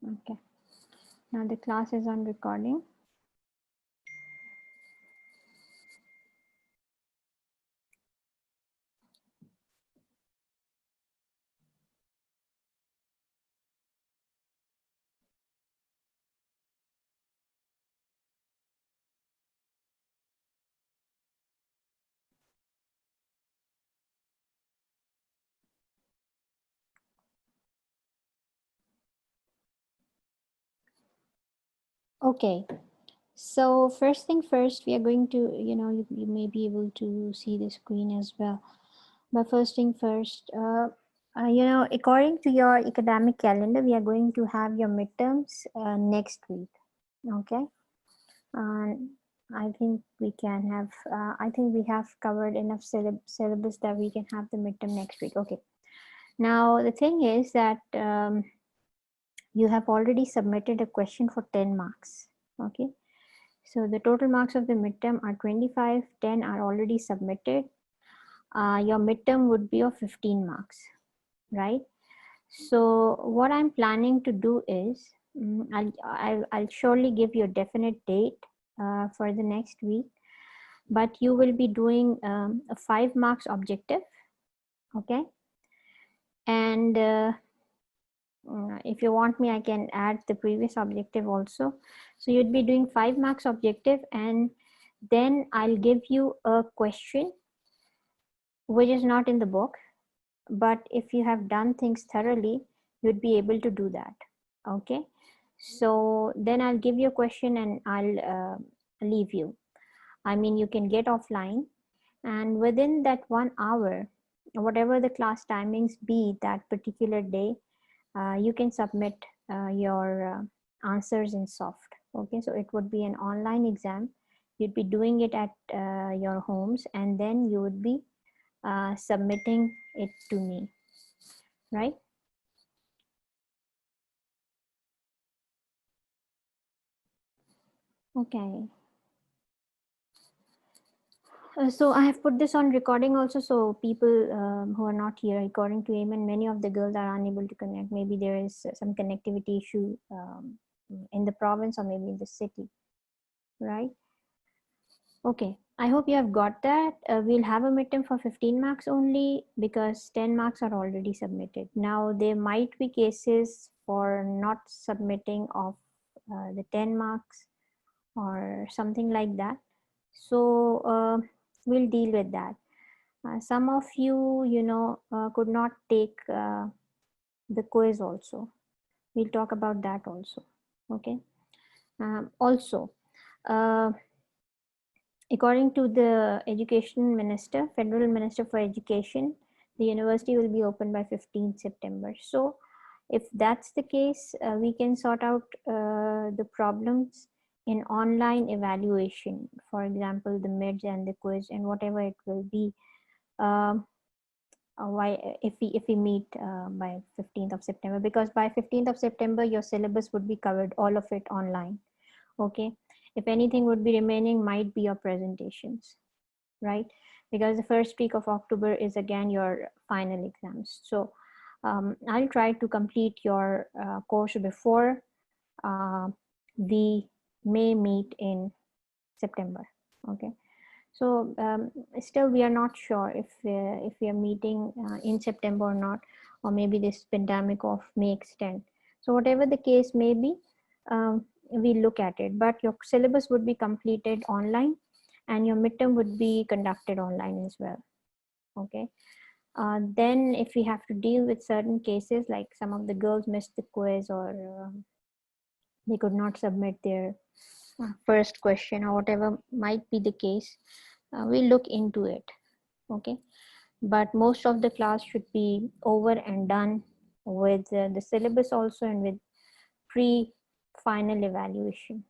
Okay, now the class is on recording. Okay, so first thing first, we are going to, you may be able to see the screen as well. But first thing first, according to your academic calendar, we are going to have your midterms next week. Okay. And I think we can have, I think we have covered enough syllabus that we can have the midterm next week. Okay. Now, the thing is that you have already submitted a question for 10 marks. Okay. So the total marks of the midterm are 25, 10 are already submitted. Your midterm would be of 15 marks, right? So what I'm planning to do is, I'll surely give you a definite date for the next week, but you will be doing a 5 marks objective, okay? And if you want me, I can add the previous objective also. So you'd be doing 5 marks objective, and then I'll give you a question which is not in the book, but if you have done things thoroughly, you'd be able to do that. Okay, so then I'll give you a question and I'll leave you. I mean, you can get offline, and within that 1 hour, whatever the class timings be that particular day, you can submit your answers in soft. Okay, so it would be an online exam. You'd be doing it at your homes, and then you would be submitting it to me, right? Okay. So I have put this on recording also, so people who are not here, according to Eamon, many of the girls are unable to connect. Maybe there is some connectivity issue in the province or maybe in the city, right? Okay, I hope you have got that. We'll have a midterm for 15 marks only because 10 marks are already submitted. Now, there might be cases for not submitting of the 10 marks or something like that. So we'll deal with that. Some of you, could not take the quiz also. We'll talk about that also. Okay. Also, uh, according to the Education Minister, Federal Minister for Education, the university will be open by 15th September. So if that's the case, we can sort out the problems in online evaluation, for example, the mids and the quiz and whatever it will be. Um, why if we meet by 15th of September, because by 15th of September your syllabus would be covered, all of it online. Okay, if anything would be remaining might be your presentations, right? Because the first week of October is again your final exams. So I'll try to complete your course before we may meet in September. Okay, so still we are not sure if we are meeting in September or not, or maybe this pandemic of may extend. So whatever the case may be, we look at it. But your syllabus would be completed online, and your midterm would be conducted online as well. Okay. Then if we have to deal with certain cases, like some of the girls missed the quiz or they could not submit their first question or whatever might be the case, we'll look into it. Okay, but most of the class should be over and done with the syllabus also, and with pre-final evaluation.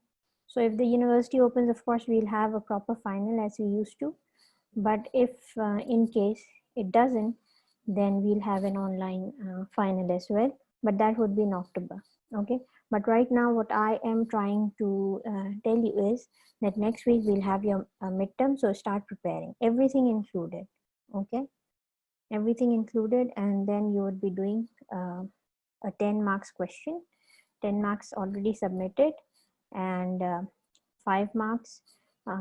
So if the university opens, of course we'll have a proper final as we used to, but if in case it doesn't, then we'll have an online final as well, but that would be in October. Okay, but right now what I am trying to tell you is that next week we'll have your midterm, so start preparing, everything included. Okay, everything included, and then you would be doing a 10 marks question, 10 marks already submitted, and 5 marks,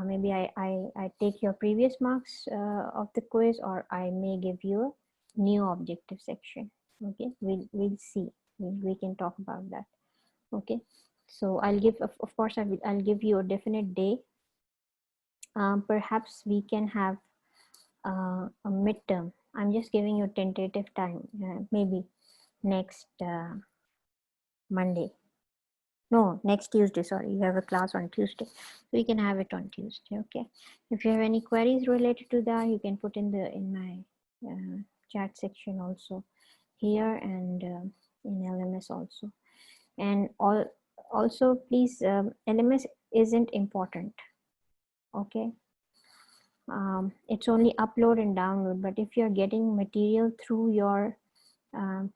maybe I take your previous marks of the quiz, or I may give you a new objective section. Okay, we'll see. We can talk about that. Okay, so I'll give, of course, I'll give you a definite day. Perhaps we can have a midterm. I'm just giving you tentative time, maybe next Monday. No, next Tuesday, sorry. You have a class on Tuesday. So we can have it on Tuesday, okay? If you have any queries related to that, you can put in my chat section also here, and in LMS also. And also, please, LMS isn't important, okay? It's only upload and download, but if you're getting material through your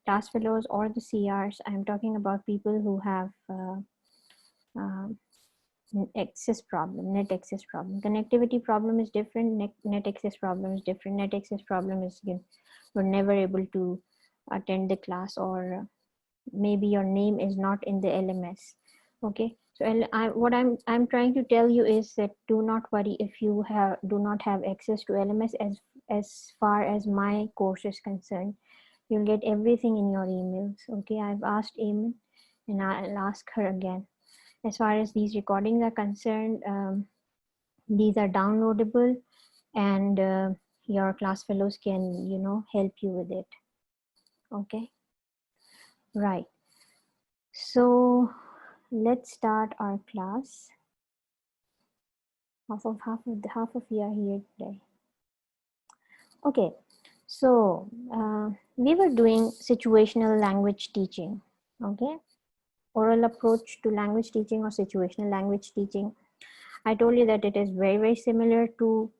class fellows or the CRs, I'm talking about people who have access problem, net access problem. Connectivity problem is different, net access problem is different. Net access problem is, you're never able to attend the class, or maybe your name is not in the LMS. Okay, so what I'm trying to tell you is that do not worry if you do not have access to LMS. As far as my course is concerned, you'll get everything in your emails. Okay, I've asked Eamon, and I'll ask her again. As far as these recordings are concerned, these are downloadable, and your class fellows can, help you with it. Okay, right. So let's start our class. Half of you are here today. Okay, so we were doing situational language teaching. Okay, oral approach to language teaching or situational language teaching. I told you that it is very similar to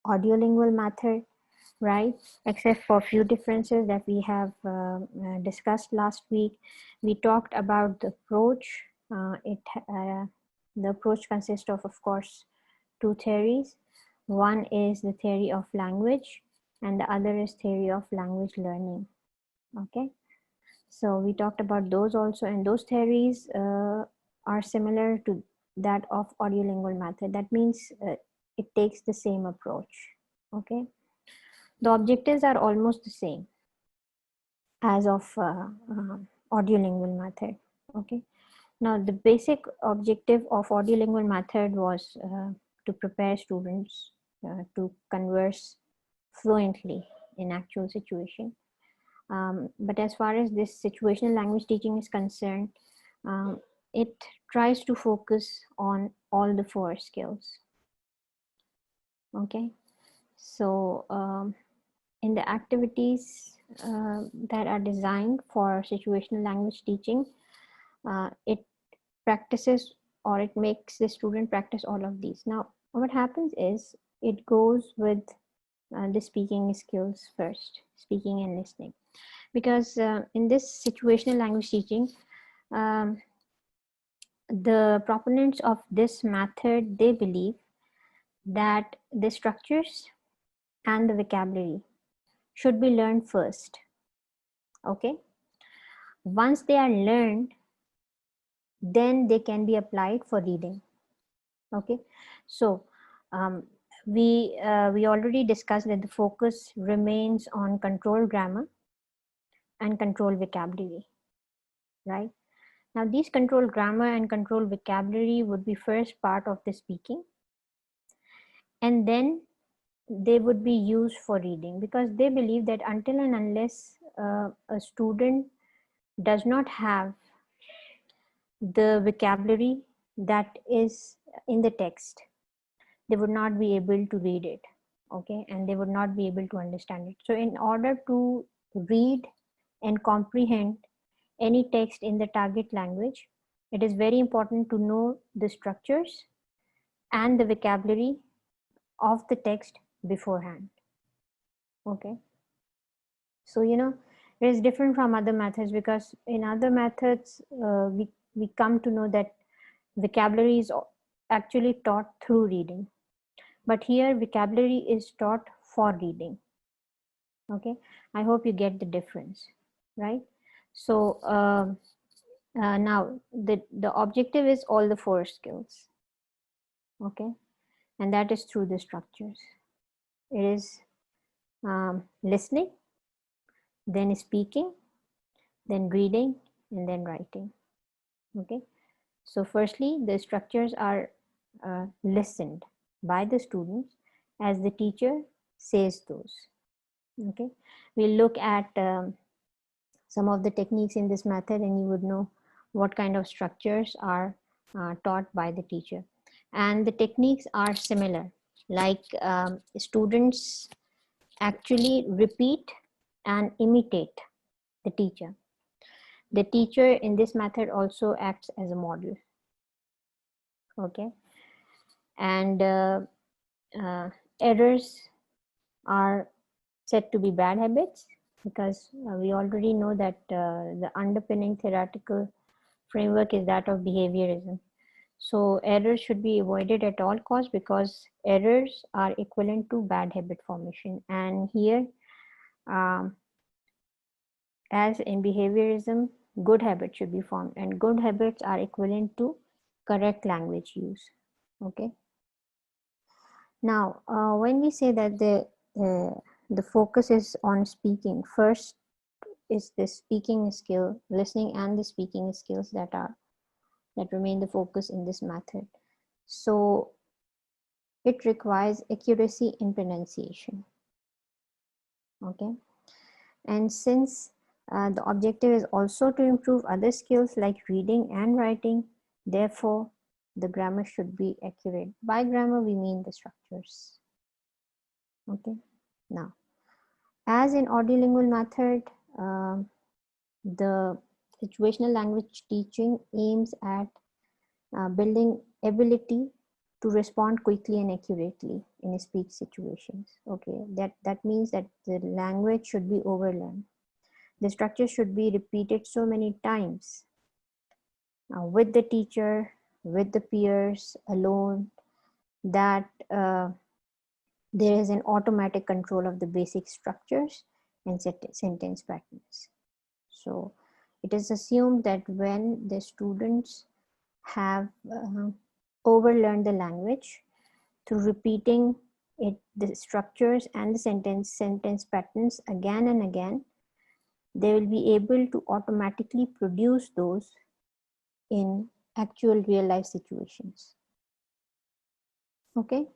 audiolingual method, right? Except for a few differences that we have discussed last week. We talked about the approach. The approach consists of course, two theories. One is the theory of language, and the other is theory of language learning. Okay, so we talked about those also, and those theories are similar to that of audiolingual method. That means it takes the same approach. Okay, the objectives are almost the same as of audiolingual method. Okay, now the basic objective of audiolingual method was to prepare students to converse fluently in actual situation. But as far as this situational language teaching is concerned, it tries to focus on all the 4 skills. Okay, so in the activities that are designed for situational language teaching, it practices, or it makes the student practice all of these. Now, what happens is it goes with the speaking skills first, speaking and listening, because in this situational language teaching, the proponents of this method, they believe that the structures and the vocabulary should be learned first. Okay, once they are learned, then they can be applied for reading. Okay, so we already discussed that the focus remains on controlled grammar and controlled vocabulary, right? Now, these controlled grammar and controlled vocabulary would be first part of the speaking, and then they would be used for reading, because they believe that until and unless a student does not have the vocabulary that is in the text, they would not be able to read it. Okay, and they would not be able to understand it. So in order to read and comprehend any text in the target language, it is very important to know the structures and the vocabulary of the text beforehand. Okay, so it is different from other methods, because in other methods we come to know that vocabulary is actually taught through reading, but here vocabulary is taught for reading. Okay, I hope you get the difference, right? So Now, the objective is all the four skills, okay? And that is through the structures. It is listening, then speaking, then reading, and then writing, okay? So firstly, the structures are listened by the students as the teacher says those, okay? We'll look at some of the techniques in this method, and you would know what kind of structures are taught by the teacher. And the techniques are similar, like students actually repeat and imitate the teacher. The teacher in this method also acts as a model, okay? And errors are said to be bad habits, because we already know that the underpinning theoretical framework is that of behaviorism. So errors should be avoided at all costs, because errors are equivalent to bad habit formation. And here, as in behaviorism, good habits should be formed, and good habits are equivalent to correct language use, okay? Now, when we say that the focus is on speaking, first is the speaking skill, listening and the speaking skills that remain the focus in this method. So it requires accuracy in pronunciation, okay? And since the objective is also to improve other skills like reading and writing, therefore the grammar should be accurate. By grammar we mean the structures, okay? Now, as in audiolingual method, the situational language teaching aims at building ability to respond quickly and accurately in speech situations, okay? That means that the language should be overlearned. The structure should be repeated so many times with the teacher, with the peers, alone, that there is an automatic control of the basic structures and sentence patterns. So it is assumed that when the students have overlearned the language through repeating it, the structures and the sentence patterns again and again, they will be able to automatically produce those in actual real life situations, okay?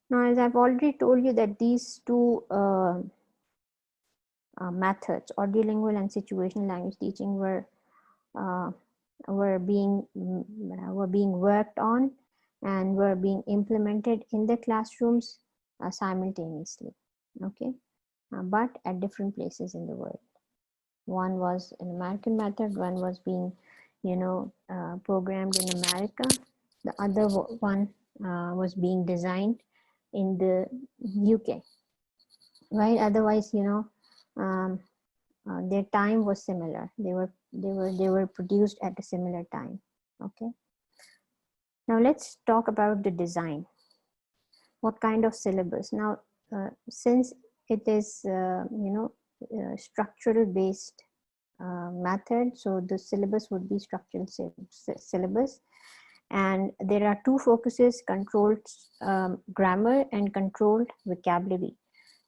Now, as I've already told you that these two methods, audiolingual and situational language teaching, were being worked on and were being implemented in the classrooms simultaneously, okay? But at different places in the world. One was an American method, one was being, programmed in America. The other one was being designed in the UK, right? Otherwise, their time was similar. They were produced at a similar time, okay? Now let's talk about the design. What kind of syllabus? Now, since it is, structural based method, so the syllabus would be structural syllabus. And there are two focuses: controlled grammar and controlled vocabulary.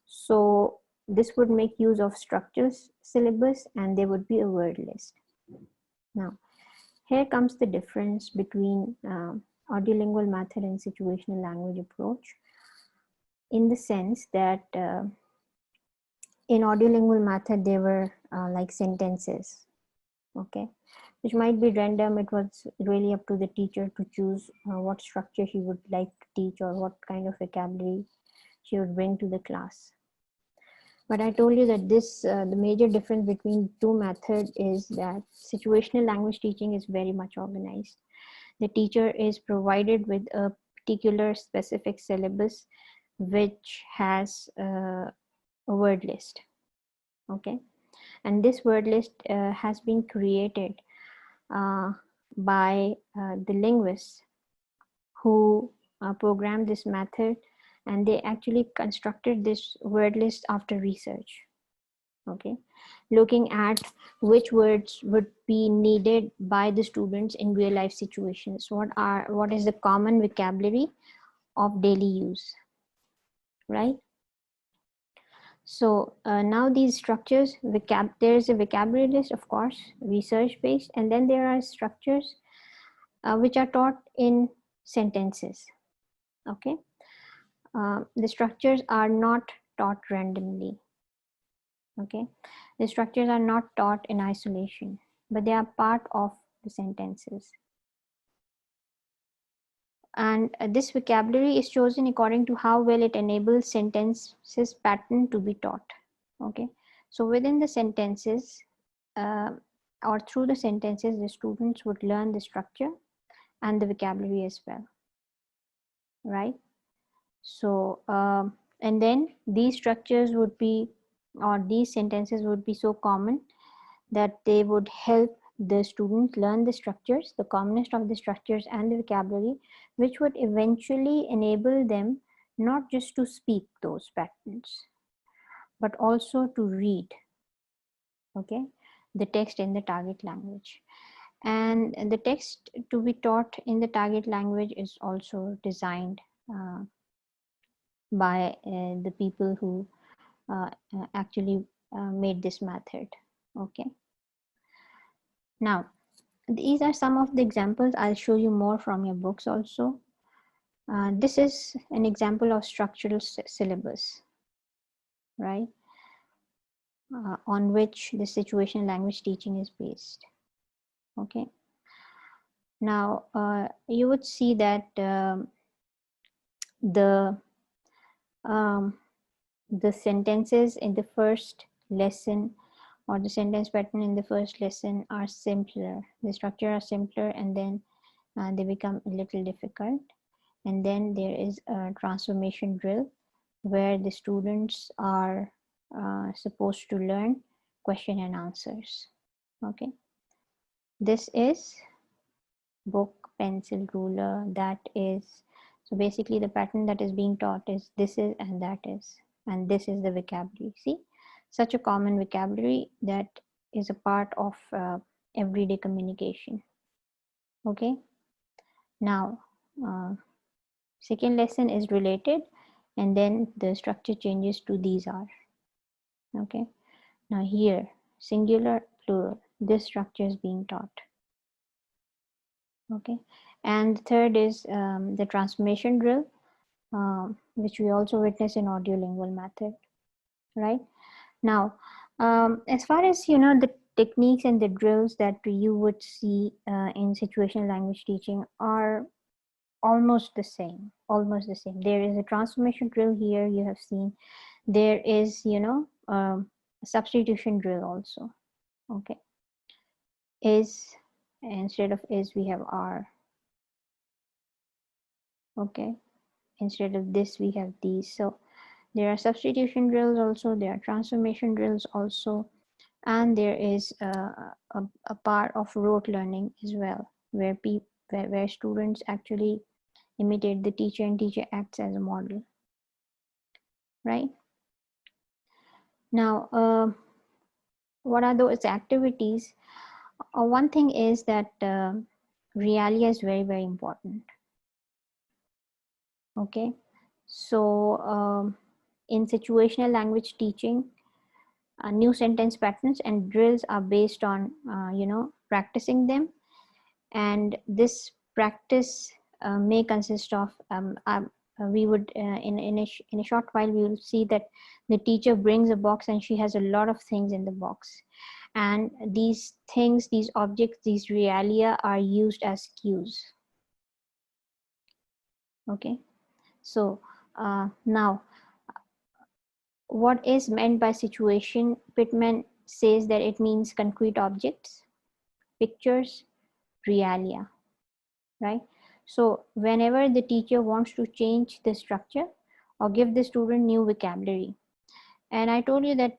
So this would make use of structural syllabus, and there would be a word list. Now, here comes the difference between audiolingual method and situational language approach, in the sense that in audiolingual method, they were like sentences, okay, which might be random. It was really up to the teacher to choose what structure she would like to teach or what kind of vocabulary she would bring to the class. But I told you that this, the major difference between two methods is that situational language teaching is very much organized. The teacher is provided with a particular specific syllabus which has a word list, okay? And this word list has been created by the linguists who programmed this method, and they actually constructed this word list after research, okay? looking at which words would be needed by the students in real life situations. What is the common vocabulary of daily use, right? So now these structures, there is a vocabulary list, of course, research based, and then there are structures which are taught in sentences. Okay, the structures are not taught randomly. Okay, the structures are not taught in isolation, but they are part of the sentences. And this vocabulary is chosen according to how well it enables sentences pattern to be taught. Okay, so within the sentences uh, or through the sentences, the students would learn the structure and the vocabulary as well, right? So and then these structures would be, or these sentences would be so common that they would help the students learn the structures, the commonest of the structures and the vocabulary, which would eventually enable them not just to speak those patterns, but also to read, okay, the text in the target language. And the text to be taught in the target language is also designed by the people who actually made this method. Okay. Now, these are some of the examples. I'll show you more from your books also. This is an example of structural syllabus, right? On which the situational language teaching is based. Okay. Now, you would see that the um, the sentences in the first lesson, or the sentence pattern in the first lesson, are simpler. The structure are simpler, and then they become a little difficult. And then there is a transformation drill where the students are supposed to learn question and answers. Okay, this is book, pencil, ruler. That is, so basically the pattern that is being taught is this is and that is, and this is the vocabulary. See, such a common vocabulary that is a part of everyday communication. Okay, now second lesson is related, and then the structure changes to these are. Okay, now here singular, plural, this structure is being taught. Okay, and the third is the transformation drill, which we also witness in audiolingual method, right? Now, as far as the techniques and the drills that you would see in situational language teaching are almost the same, almost the same. There is a transformation drill here, you have seen. There is a substitution drill also. Okay, is, instead of is we have are. Okay, instead of this we have these. So there are substitution drills also, there are transformation drills also, and there is a part of rote learning as well, where where students actually imitate the teacher and teacher acts as a model, right? Now, what are those activities? One thing is that Realia is very, very important. Okay, so in situational language teaching, new sentence patterns and drills are based on practicing them, and this practice may consist of we would in a short while we will see that the teacher brings a box and she has a lot of things in the box, and these things, these objects, these realia are used as cues. Okay, so now what is meant by situation? Pittman says that it means concrete objects, pictures, realia, right? So whenever the teacher wants to change the structure or give the student new vocabulary, and I told you that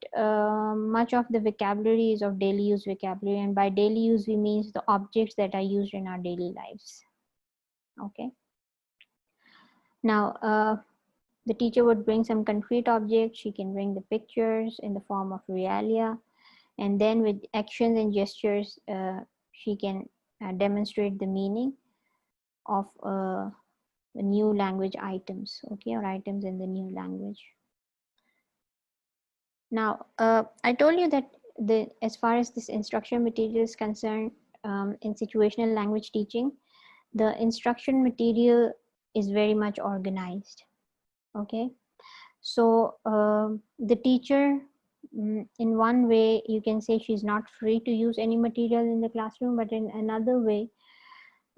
much of the vocabulary is of daily use vocabulary, and by daily use we mean the objects that are used in our daily lives. Okay, now the teacher would bring some concrete objects. She can bring the pictures in the form of realia, and then with actions and gestures she can demonstrate the meaning of the new language items, okay, or items in the new language. Now I told you that as far as this instruction material is concerned, in situational language teaching, the instruction material is very much organized, okay. So the teacher, in one way you can say she's not free to use any material in the classroom, but in another way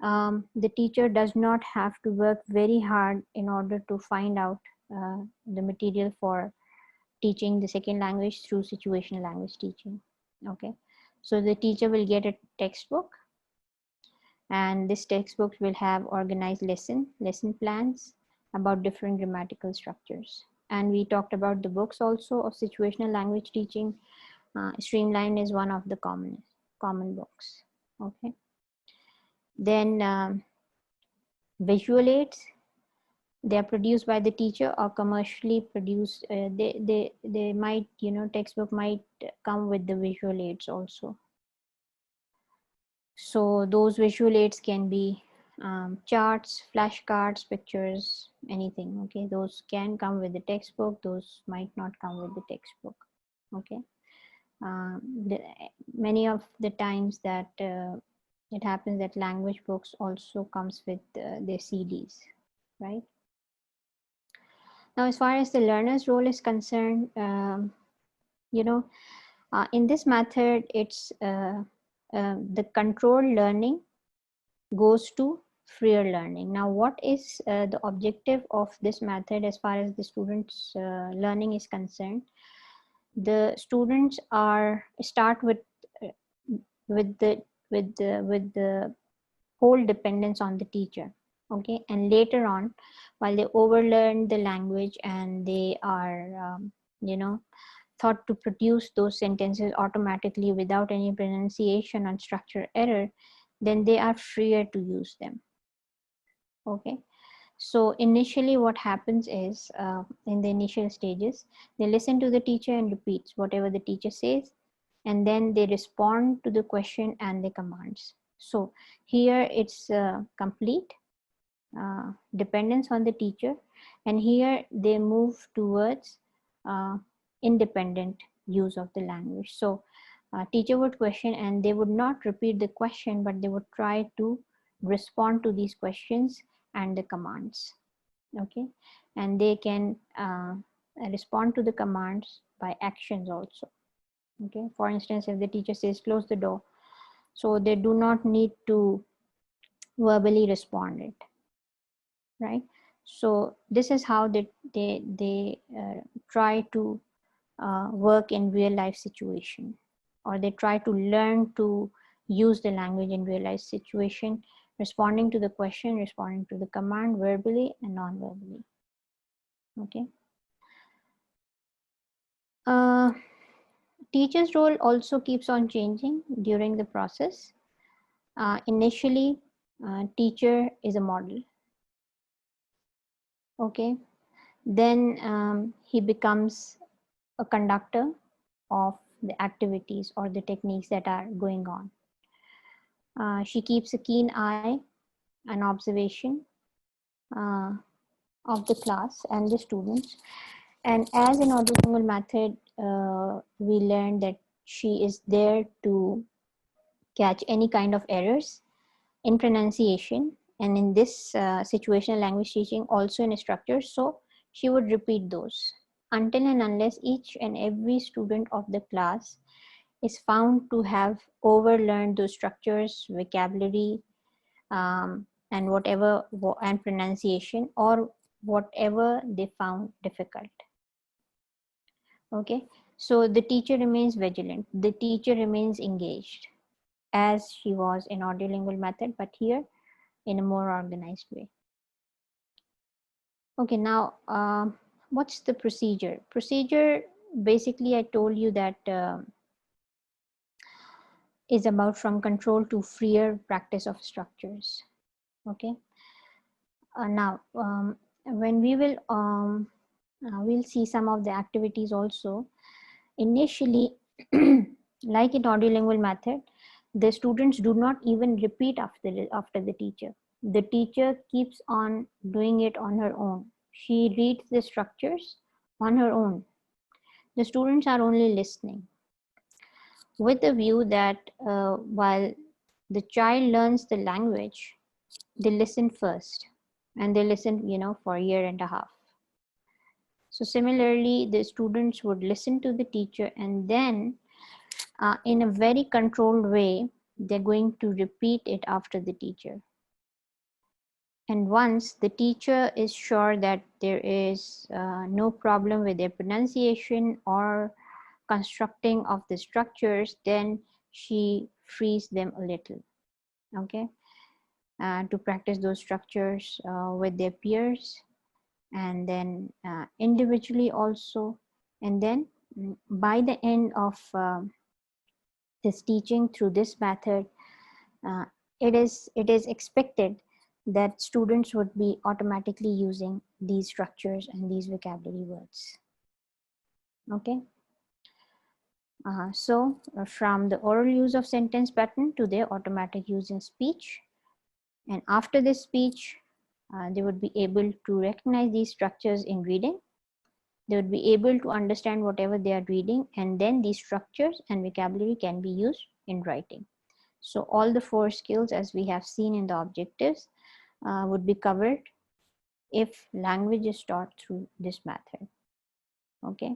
the teacher does not have to work very hard in order to find out the material for teaching the second language through situational language teaching, okay. So the teacher will get a textbook, and this textbook will have organized lesson plans about different grammatical structures. And we talked about the books also of situational language teaching. Streamline is one of the common books, okay. Then visual aids, they are produced by the teacher or commercially produced. They might, textbook might come with the visual aids also. So those visual aids can be charts, flashcards, pictures, anything, okay. Those can come with the textbook, those might not come with the textbook, okay. The, many of the times that it happens that language books also comes with their CDs, right? Now, as far as the learner's role is concerned, you know, in this method, it's the controlled learning goes to freer learning. Now, what is the objective of this method as far as the students' learning is concerned? The students start uh, with the whole dependence on the teacher, okay, and later on, while they overlearn the language and they are thought to produce those sentences automatically without any pronunciation or structure error, then they are freer to use them, okay. So initially what happens is, in the initial stages, they listen to the teacher and repeats whatever the teacher says, and then they respond to the question and the commands. So here it's complete dependence on the teacher, and here they move towards uh, independent use of the language. So teacher would question and they would not repeat the question, but they would try to respond to these questions and the commands, okay. And they can respond to the commands by actions also, okay. For instance, if the teacher says close the door, so they do not need to verbally respond it, right? So this is how they try to work in real life situation, or they try to learn to use the language in real life situation, responding to the question, responding to the command verbally and non-verbally, okay. uh, Teacher's role also keeps on changing during the process. Initially teacher is a model, okay. Then he becomes a conductor of the activities or the techniques that are going on. She keeps a keen eye and observation uh, of the class and the students. And as in audio method, we learned that she is there to catch any kind of errors in pronunciation, and in this situational language teaching also in structure. So she would repeat those until and unless each and every student of the class is found to have overlearned those structures, vocabulary, and whatever and pronunciation, or whatever they found difficult, okay. So the teacher remains vigilant, the teacher remains engaged as she was in audiolingual method, but here in a more organized way. Okay, now what's the procedure? Procedure, basically I told you that is about from control to freer practice of structures, okay. Now when we will we'll see some of the activities also. Initially Like in audiolingual method, the students do not even repeat after the teacher. The teacher keeps on doing it on her own. She reads the structures on her own. The students are only listening, with the view that while the child learns the language, they listen first, and they listen, for a year and a half. So similarly, the students would listen to the teacher, and then in a very controlled way, they're going to repeat it after the teacher. And once the teacher is sure that there is no problem with their pronunciation or constructing of the structures, then she frees them a little, okay, to practice those structures with their peers, and then individually also. And then by the end of this teaching through this method, uh, it is expected that students would be automatically using these structures and these vocabulary words. Okay. From the oral use of sentence pattern to their automatic use in speech, and after this speech, they would be able to recognize these structures in reading. They would be able to understand whatever they are reading, and then these structures and vocabulary can be used in writing. So all the 4 skills, as we have seen in the objectives, would be covered if language is taught through this method. Okay.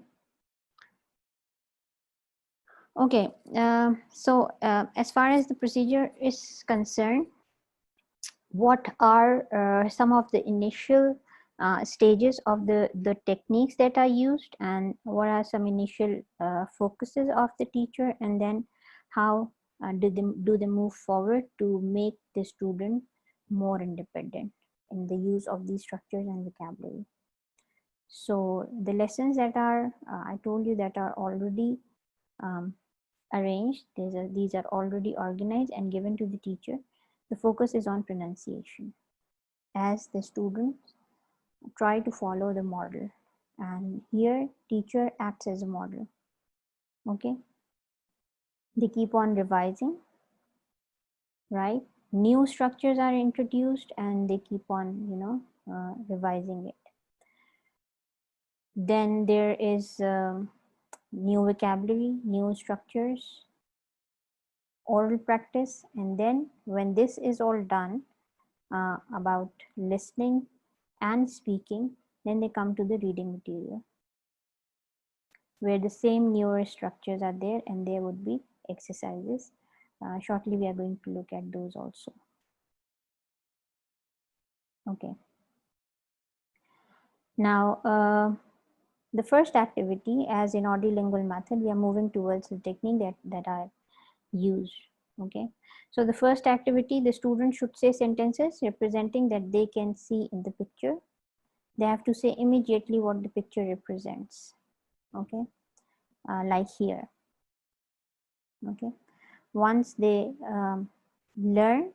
Okay. As far as the procedure is concerned, what are some of the initial stages of the techniques that are used, and what are some initial focuses of the teacher, and then how do they move forward to make the student more independent in the use of these structures and vocabulary. So the lessons that are I told you that are already arranged, these are already organized and given to the teacher. The focus is on pronunciation, as the students try to follow the model, and here teacher acts as a model. Okay, they keep on revising, right? New structures are introduced, and they keep on revising it. Then there is new vocabulary, new structures, oral practice, and then when this is all done, about listening and speaking, then they come to the reading material, where the same newer structures are there, and there would be exercises. Shortly we are going to look at those also. Okay. Now the first activity, as in audiolingual method, we are moving towards the technique that I use. Okay, so the first activity, the student should say sentences representing that they can see in the picture. They have to say immediately what the picture represents. Okay, like here. Okay, once they learn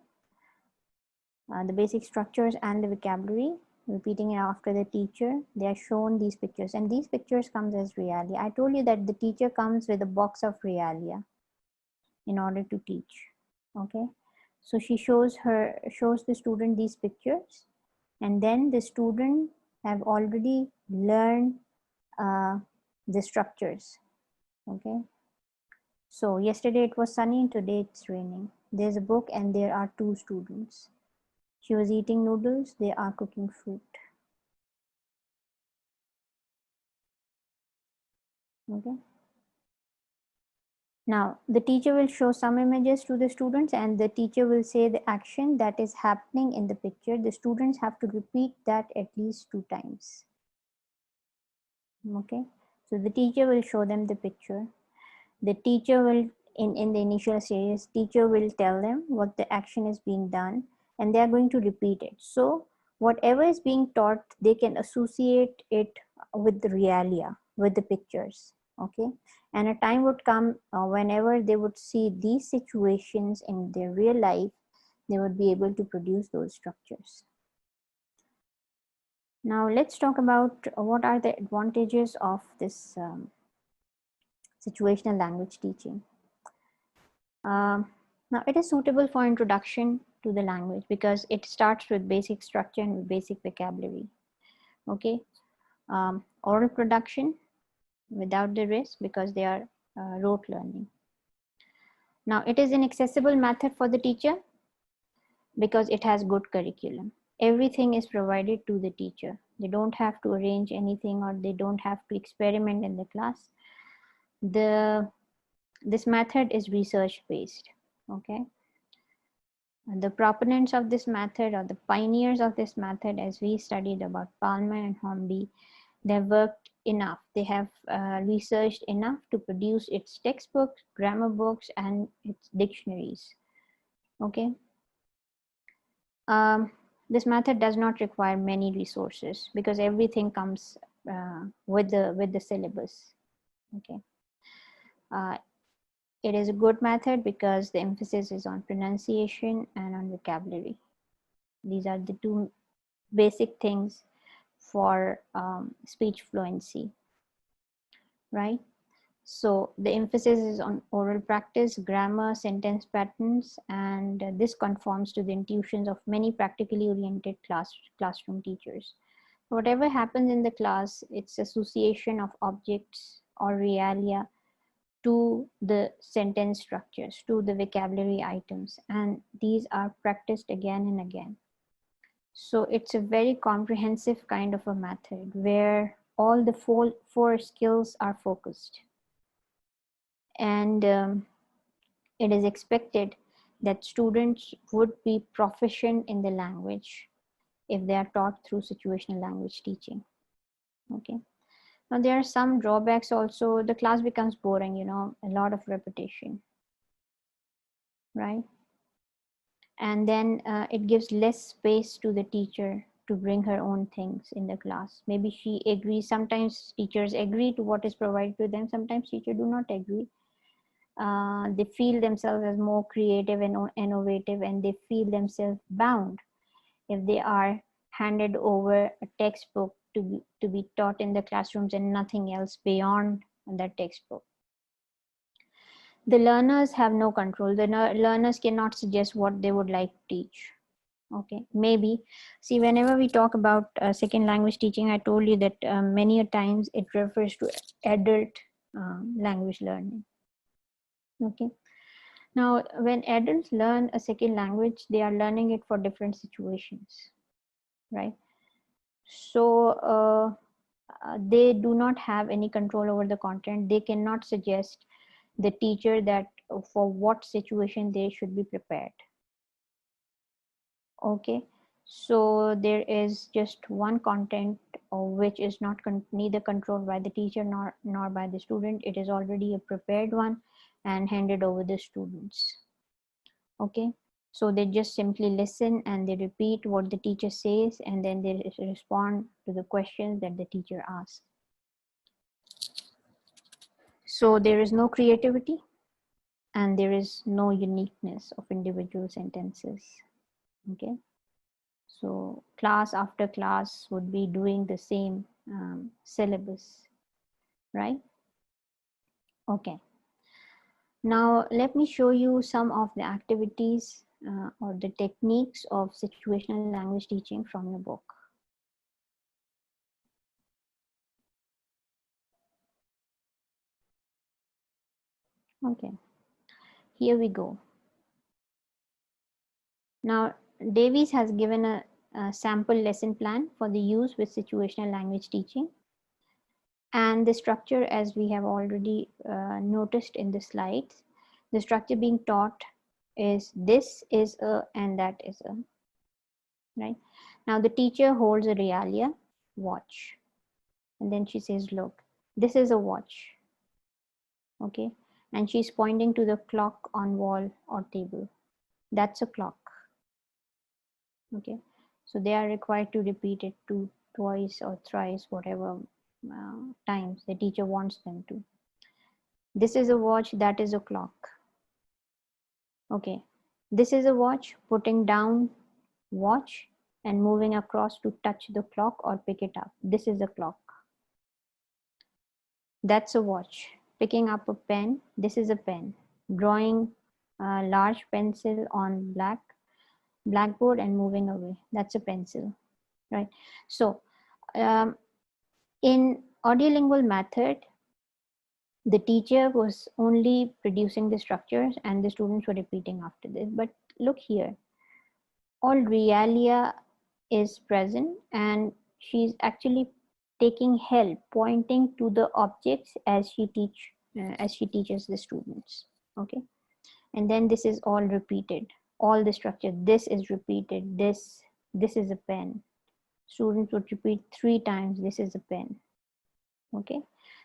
the basic structures and the vocabulary, repeating it after the teacher, they are shown these pictures, and these pictures comes as realia. I told you that the teacher comes with a box of realia in order to teach. Okay, so she shows the student these pictures, and then the student have already learned the structures. Okay, so yesterday it was sunny and today it's raining. There's a book and there are 2 students. She was eating noodles, they are cooking fruit. Okay. Now the teacher will show some images to the students, and the teacher will say the action that is happening in the picture. The students have to repeat that at least 2 times. Okay, so the teacher will show them the picture. The teacher will, in the initial stages, teacher will tell them what the action is being done, and they are going to repeat it. So whatever is being taught, they can associate it with the realia, with the pictures. Okay, and a time would come whenever they would see these situations in their real life, they would be able to produce those structures. Now let's talk about what are the advantages of this situational language teaching. Now it is suitable for introduction to the language because it starts with basic structure and with basic vocabulary. Okay, oral production without the risk because they are rote learning. Now it is an accessible method for the teacher because it has good curriculum. Everything is provided to the teacher. They don't have to arrange anything or they don't have to experiment in the class. This method is research based. Okay. And the proponents of this method or the pioneers of this method, as we studied about Palmer and Hornby, they've worked enough. They have researched enough to produce its textbooks, grammar books, and its dictionaries. Okay. This method does not require many resources because everything comes with the syllabus. Okay. It is a good method because the emphasis is on pronunciation and on vocabulary. These are the two basic things for speech fluency, right? So the emphasis is on oral practice, grammar, sentence patterns, and this conforms to the intuitions of many practically oriented classroom teachers. Whatever happens in the class, it's association of objects or realia to the sentence structures, to the vocabulary items, and these are practiced again and again. So it's a very comprehensive kind of a method where all the four skills are focused. And it is expected that students would be proficient in the language if they are taught through situational language teaching. Okay. Now there are some drawbacks also. The class becomes boring, a lot of repetition, right? And then it gives less space to the teacher to bring her own things in the class. Maybe she agrees. Sometimes teachers agree to what is provided to them. Sometimes teachers do not agree. They feel themselves as more creative and innovative, and they feel themselves bound if they are handed over a textbook to be taught in the classrooms and nothing else beyond that textbook. The learners have no control. The learners cannot suggest what they would like to teach. Okay, maybe. See, whenever we talk about second language teaching, I told you that many a times it refers to adult language learning. Okay. Now, when adults learn a second language, they are learning it for different situations, right? So they do not have any control over the content. They cannot suggest the teacher that for what situation they should be prepared. Okay, so there is just one content which is not neither controlled by the teacher nor by the student. It is already a prepared one and handed over the students. Okay, so they just simply listen and they repeat what the teacher says, and then they respond to the questions that the teacher asks. So there is no creativity and there is no uniqueness of individual sentences. Okay, so class after class would be doing the same syllabus, right? Okay, now let me show you some of the activities or the techniques of situational language teaching from the book. Okay, here we go. Now Davies has given a sample lesson plan for the use with situational language teaching. And the structure, as we have already noticed in the slides, the structure being taught is this is a and that is a, right? Now the teacher holds a realia, watch, and then she says, look, this is a watch, okay? And she's pointing to the clock on wall or table. That's a clock, okay? So they are required to repeat it twice or thrice, whatever times the teacher wants them to. This is a watch, that is a clock. Okay, this is a watch, putting down watch and moving across to touch the clock or pick it up. This is a clock. That's a watch. Picking up a pen, this is a pen. Drawing a large pencil on blackboard and moving away. That's a pencil, right? So in audiolingual method, the teacher was only producing the structures and the students were repeating after this. But look here, all realia is present and she's actually taking help, pointing to the objects as she teaches the students. Okay, and then this is all repeated, all the structure. This is repeated. This is a pen. Students would repeat 3 times. This is a pen. Okay,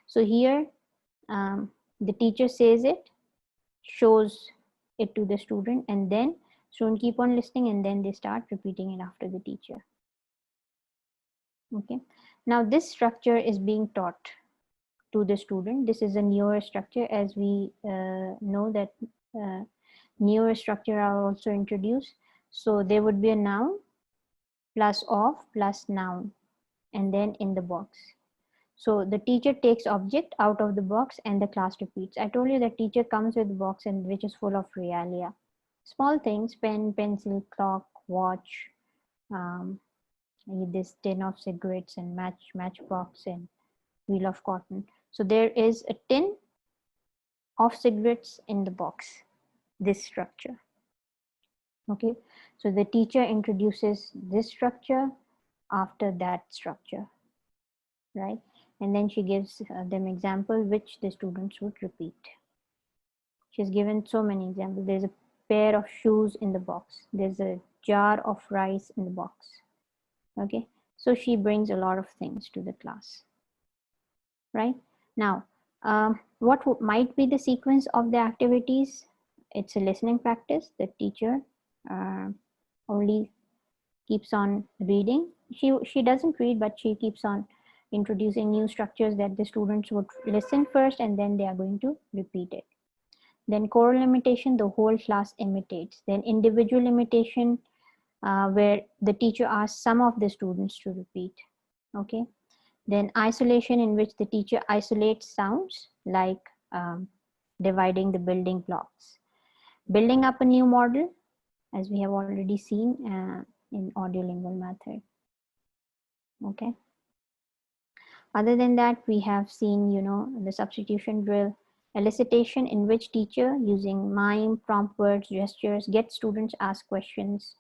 so here the teacher says it, shows it to the student, and then student keep on listening, and then they start repeating it after the teacher. Okay, now this structure is being taught to the student. This is a newer structure, as we know that newer structure are also introduced. So there would be a noun plus of plus noun, and then in the box. So the teacher takes object out of the box and the class repeats. I told you that teacher comes with the box and which is full of realia. Small things, pen, pencil, clock, watch, um, this tin of cigarettes and matchbox and wheel of cotton. So there is a tin of cigarettes in the box, this structure. Okay, so the teacher introduces this structure after that structure, right? And then she gives them example which the students would repeat. She's given so many examples. There's a pair of shoes in the box. There's a jar of rice in the box. Okay, so she brings a lot of things to the class, right? Now, what might be the sequence of the activities? It's a listening practice. The teacher only keeps on reading. She doesn't read, but she keeps on introducing new structures that the students would listen first, and then they are going to repeat it. Then choral imitation, the whole class imitates. Then individual imitation, where the teacher asks some of the students to repeat. Okay. Then isolation, in which the teacher isolates sounds, like dividing the building blocks. Building up a new model, as we have already seen in audiolingual method. Okay. Other than that, we have seen, the substitution drill, elicitation, in which teacher, using mime, prompt words, gestures, get students ask questions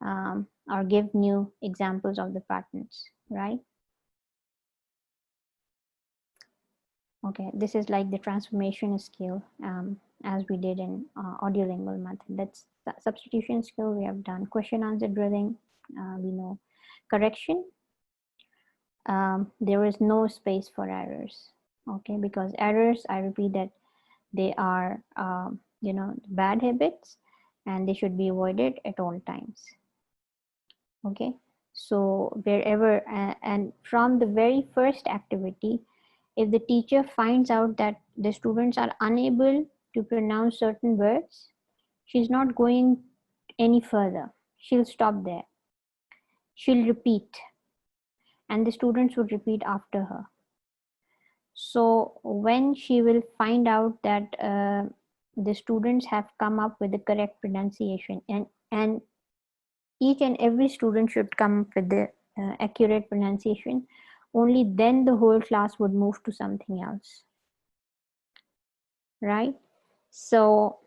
or give new examples of the patterns, right? Okay, this is like the transformation skill as we did in audiolingual method. That's the substitution skill we have done. Question answer drilling, we know. Correction, there is no space for errors. Okay, because errors, I repeat that they are bad habits and they should be avoided at all times. Okay, so wherever and from the very first activity, if the teacher finds out that the students are unable to pronounce certain words, she's not going any further. She'll stop there. She'll repeat, and the students would repeat after her. So when she will find out that the students have come up with the correct pronunciation, and each and every student should come up with the accurate pronunciation, only then the whole class would move to something else, right? So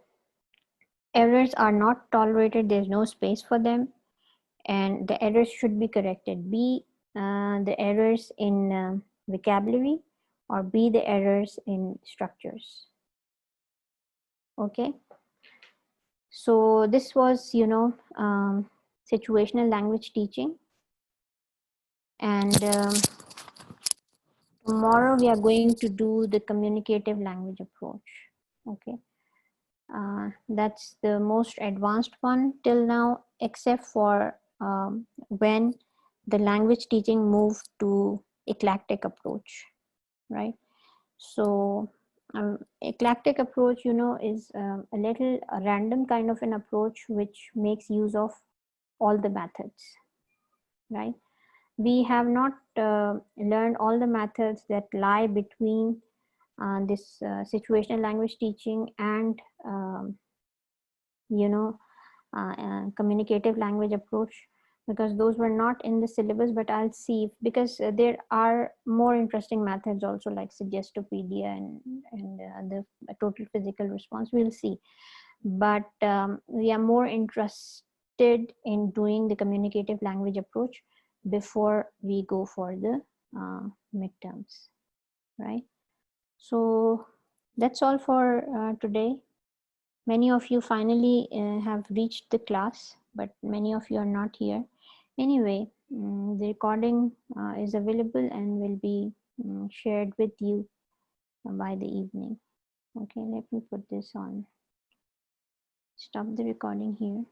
errors are not tolerated. There's no space for them, and the errors should be corrected. Be the errors in vocabulary, or be the errors in structures. Okay, so this was situational language teaching, and tomorrow we are going to do the communicative language approach. Okay, that's the most advanced one till now, except for when the language teaching moved to eclectic approach, right? So eclectic approach, is a little a random kind of an approach which makes use of all the methods, right? We have not learned all the methods that lie between this situational language teaching and you know, communicative language approach, because those were not in the syllabus. But I'll see if, because there are more interesting methods also, like suggestopedia and the total physical response. We'll see. But we are more interested in doing the communicative language approach before we go for the midterms, right? So that's all for today. Many of you finally have reached the class, but many of you are not here. Anyway, the recording is available and will be shared with you by the evening. Okay, let me put this on. Stop the recording here.